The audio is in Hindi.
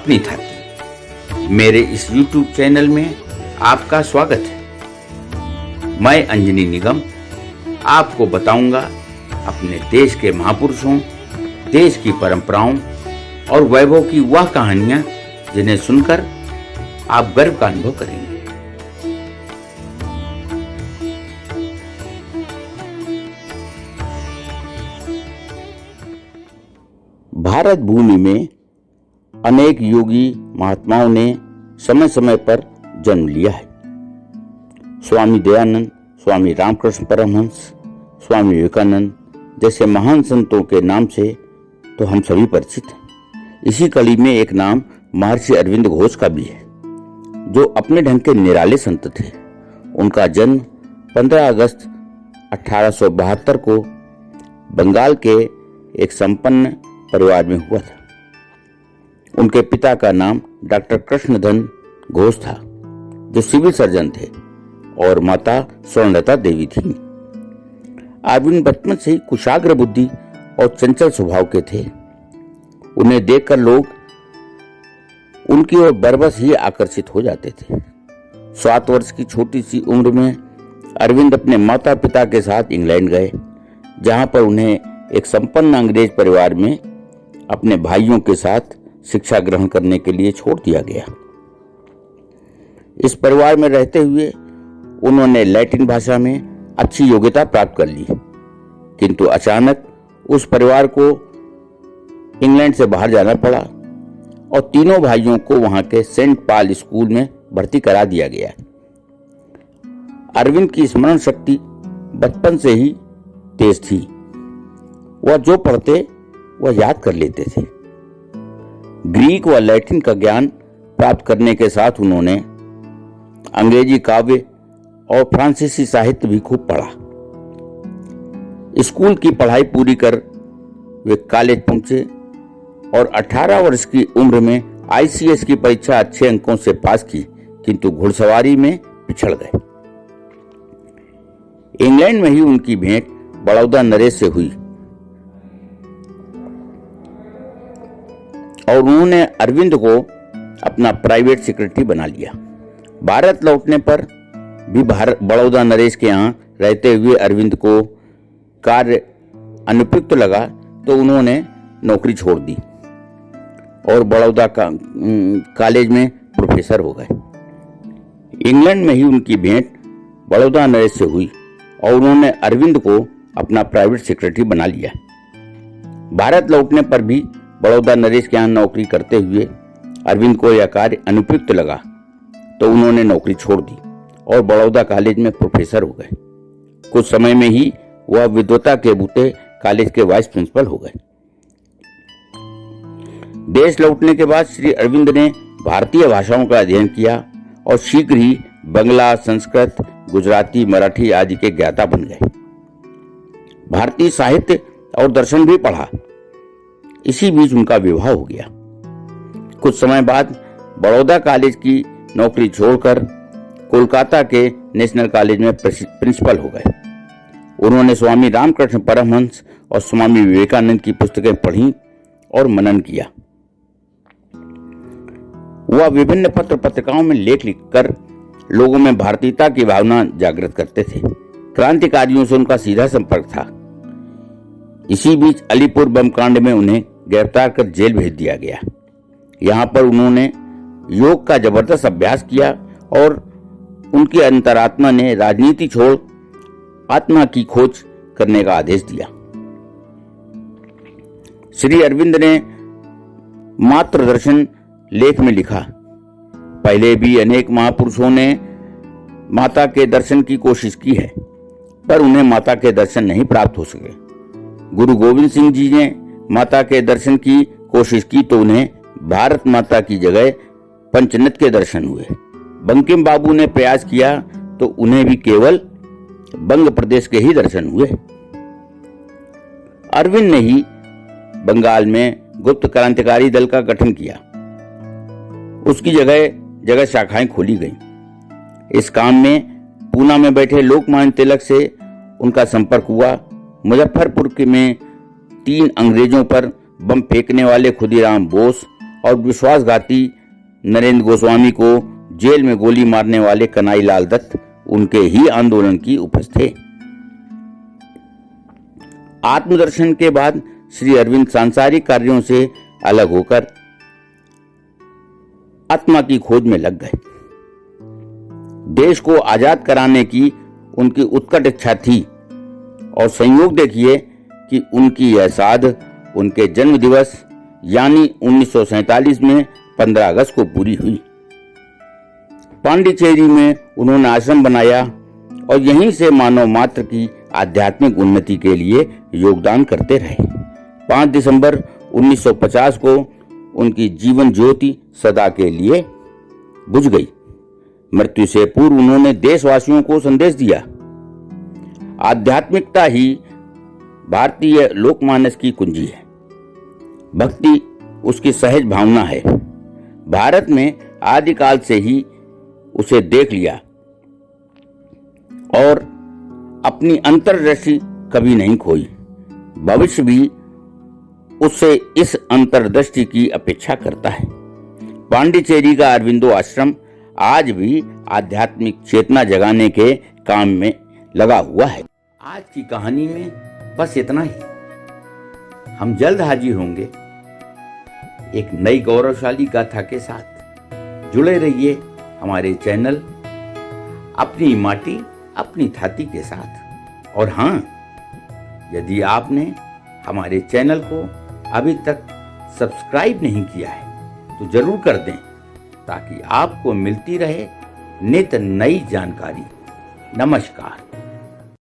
अपनी धरती। मेरे इस YouTube चैनल में आपका स्वागत है। मैं अंजनी निगम आपको बताऊंगा अपने देश के महापुरुषों, देश की परंपराओं और वैभव की वह कहानियां जिन्हें सुनकर आप गर्व का अनुभव करेंगे। भारत भूमि में अनेक योगी महात्माओं ने समय समय पर जन्म लिया है। स्वामी दयानंद, स्वामी रामकृष्ण परमहंस, स्वामी विवेकानंद जैसे महान संतों के नाम से तो हम सभी परिचित हैं। इसी कड़ी में एक नाम महर्षि अरविंद घोष का भी है, जो अपने ढंग के निराले संत थे। उनका जन्म 15 अगस्त 1872 को बंगाल के एक संपन्न परिवार में हुआ था। उनके पिता का नाम डॉक्टर कृष्णधन घोष था, जो सिविल सर्जन थे, और माता स्वर्णलता देवी थी। अरविंद बचपन से ही कुशाग्र बुद्धि और चंचल स्वभाव के थे। उन्हें देखकर लोग उनकी ओर बरबस ही आकर्षित हो जाते थे। 7 वर्ष की छोटी सी उम्र में अरविंद अपने माता पिता के साथ इंग्लैंड गए, जहां पर उन्हें एक संपन्न अंग्रेज परिवार में अपने भाइयों के साथ शिक्षा ग्रहण करने के लिए छोड़ दिया गया। इस परिवार में रहते हुए उन्होंने लैटिन भाषा में अच्छी योग्यता प्राप्त कर ली, किंतु अचानक उस परिवार को इंग्लैंड से बाहर जाना पड़ा और तीनों भाइयों को वहां के सेंट पॉल स्कूल में भर्ती करा दिया गया। अरविंद की स्मरण शक्ति बचपन से ही तेज थी। वह जो पढ़ते वह याद कर लेते थे। ग्रीक व लैटिन का ज्ञान प्राप्त करने के साथ उन्होंने अंग्रेजी काव्य और फ्रांसीसी साहित्य भी खूब पढ़ा। स्कूल की पढ़ाई पूरी कर वे कॉलेज पहुंचे और 18 वर्ष की उम्र में ICS की परीक्षा अच्छे अंकों से पास की, किंतु घुड़सवारी में पिछड़ गए। इंग्लैंड में ही उनकी भेंट बड़ौदा नरेश से हुई और उन्होंने अरविंद को अपना प्राइवेट सेक्रेटरी बना लिया। भारत लौटने पर भी बड़ौदा नरेश के यहाँ रहते हुए अरविंद को कार्य अनुपयुक्त लगा, तो उन्होंने नौकरी छोड़ दी और बड़ौदा कॉलेज में प्रोफेसर हो गए। इंग्लैंड में ही उनकी भेंट बड़ौदा नरेश से हुई और उन्होंने अरविंद को अपना प्राइवेट सेक्रेटरी बना लिया। भारत लौटने पर भी बड़ौदा नरेश के यहाँ नौकरी करते हुए अरविंद को यह कार्य अनुपयुक्त लगा, तो उन्होंने नौकरी छोड़ दी और बड़ौदा कॉलेज में प्रोफेसर हो गए। कुछ समय में ही वह विद्वता के बूते कॉलेज के वाइस प्रिंसिपल हो गए। देश लौटने के बाद श्री अरविंद ने भारतीय भाषाओं का अध्ययन किया और शीघ्र ही बंगला, संस्कृत, गुजराती, मराठी आदि के ज्ञाता बन गए। भारतीय साहित्य और दर्शन भी पढ़ा। इसी बीच उनका विवाह हो गया। कुछ समय बाद बड़ौदा कॉलेज की नौकरी छोड़कर कोलकाता के नेशनल कॉलेज में प्रिंसिपल हो गए। उन्होंने स्वामी रामकृष्ण परमहंस और स्वामी विवेकानंद की पुस्तकें पढ़ी और मनन किया। वह विभिन्न पत्र पत्रिकाओं में लेख लिखकर लोगों में भारतीयता की भावना जागृत करते थे। क्रांतिकारियों से उनका सीधा संपर्क था। इसी बीच अलीपुर बम कांड में उन्हें गिरफ्तार कर जेल भेज दिया गया। यहाँ पर उन्होंने योग का जबरदस्त अभ्यास किया और उनकी अंतरात्मा ने राजनीति छोड़ आत्मा की खोज करने का आदेश दिया। श्री अरविंद ने मात्र दर्शन लेख में लिखा, पहले भी अनेक महापुरुषों ने माता के दर्शन की कोशिश की है, पर उन्हें माता के दर्शन नहीं प्राप्त हो सके। गुरु गोविंद सिंह जी ने माता के दर्शन की कोशिश की तो उन्हें भारत माता की जगह पंचनद के दर्शन हुए। बंकिम बाबू ने प्रयास किया तो उन्हें भी केवल बंग प्रदेश के ही दर्शन हुए। अरविंद ने ही बंगाल में गुप्त क्रांतिकारी दल का गठन किया। उसकी जगह जगह शाखाएं खोली गईं। इस काम में पूना में बैठे लोकमान्य तिलक से उनका संपर्क हुआ। मुजफ्फरपुर में 3 अंग्रेजों पर बम फेंकने वाले खुदीराम बोस और विश्वासघाती नरेंद्र गोस्वामी को जेल में गोली मारने वाले कन्हैयालाल दत्त उनके ही आंदोलन की उपज थे। आत्मदर्शन के बाद श्री अरविंद सांसारिक कार्यों से अलग होकर आत्मा की खोज में लग गए। देश को आजाद कराने की उनकी उत्कट इच्छा थी और संयोग देखिए कि उनकी यह साध उनके जन्म दिवस यानी 1947 में 15 अगस्त को पूरी हुई। पांडिचेरी में उन्होंने आश्रम बनाया और यहीं से मानव मात्र की आध्यात्मिक उन्नति के लिए योगदान करते रहे। 5 दिसंबर 1950 को उनकी जीवन ज्योति सदा के लिए बुझ गई। मृत्यु से पूर्व उन्होंने देशवासियों को संदेश दिया, आध्यात्मिकता ही भारतीय लोकमानस की कुंजी है। भक्ति उसकी सहज भावना है। भारत में आदिकाल से ही उसे देख लिया और अपनी अंतर्दृष्टि कभी नहीं खोई। भविष्य भी उससे इस अंतर्दृष्टि की अपेक्षा करता है। पांडिचेरी का अरविंदो आश्रम आज भी आध्यात्मिक चेतना जगाने के काम में लगा हुआ है। आज की कहानी में बस इतना ही। हम जल्द हाजिर होंगे एक नई गौरवशाली गाथा के साथ। जुड़े रहिए हमारे चैनल अपनी माटी अपनी थाती के साथ। और हाँ, यदि आपने हमारे चैनल को अभी तक सब्सक्राइब नहीं किया है तो जरूर कर दें, ताकि आपको मिलती रहे नित नई जानकारी। नमस्कार।